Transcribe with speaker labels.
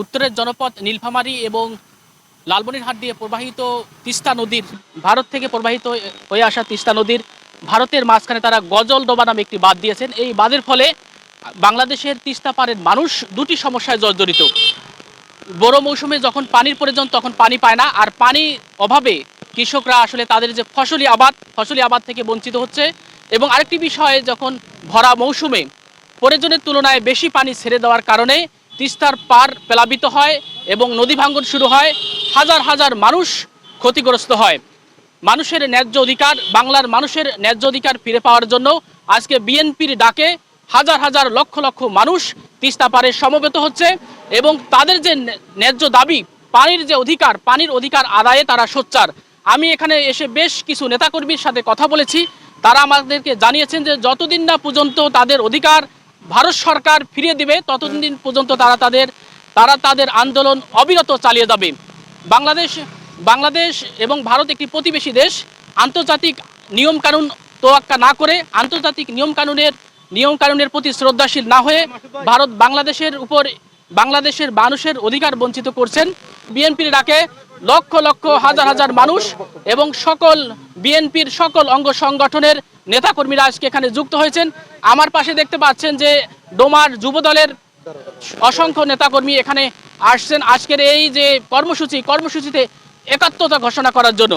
Speaker 1: উত্তরের জনপদ নীলফামারী এবং লালমনিরহাট দিয়ে প্রবাহিত তিস্তা নদীর ভারত থেকে প্রবাহিত হয়ে আসা তিস্তা নদীর ভারতের মাঝখানে তারা গজলডোবা নামে একটি বাঁধ দিয়েছেন। এই বাঁধের ফলে বাংলাদেশের তিস্তা পাড়ের মানুষ দুটি সমস্যায় জর্জরিত। বড় মৌসুমে যখন পানির প্রয়োজন তখন পানি পায় না, আর পানি অভাবে কৃষকরা আসলে তাদের যে ফসলি আবাদ থেকে বঞ্চিত হচ্ছে। এবং আরেকটি বিষয়, যখন ভরা মৌসুমে প্রয়োজনের তুলনায় বেশি পানি ছেড়ে দেওয়ার কারণে তিস্তার পার প্লাবিত হয় এবং নদী ভাঙ্গন শুরু হয়, হাজার হাজার মানুষ ক্ষতিগ্রস্ত হয়। মানুষের ন্যায্য অধিকার, বাংলার মানুষের ন্যায্য অধিকার ফিরে পাওয়ার জন্য আজকে বিএনপির ডাকে হাজার হাজার লক্ষ লক্ষ মানুষ তিস্তা পাড়ে সমবেত হচ্ছে এবং তাদের যে ন্যায্য দাবি, পানির অধিকার আদায়ে তারা সোচ্চার। আমি এখানে এসে বেশ কিছু নেতাকর্মীর সাথে কথা বলেছি। তারা আমাদেরকে জানিয়েছেন যে যতদিন না পর্যন্ত তাদের অধিকার ভারত সরকার ফিরিয়ে দিবে ততদিন পর্যন্ত তারা তাদের আন্দোলন অবিরত চালিয়ে যাবে। বাংলাদেশ এবং ভারত একটি প্রতিবেশী দেশ। আন্তর্জাতিক নিয়মকানুন তোয়াক্কা না করে, আন্তর্জাতিক নিয়মকানুনের প্রতি শ্রদ্ধাশীল না হয়ে ভারত বাংলাদেশের মানুষের অধিকার বঞ্চিত করছেন। বিএনপির ডাকে লক্ষ লক্ষ হাজার হাজার মানুষ এবং বিএনপির সকল অঙ্গ সংগঠনের নেতাকর্মীরা আজকে এখানে যুক্ত হয়েছেন। আমার পাশে দেখতে পাচ্ছেন যে ডোমার যুবদলের অসংখ্য নেতাকর্মী এখানে আসছেন আজকের এই যে কর্মসূচিতে একাত্মতা ঘোষণা করার জন্য।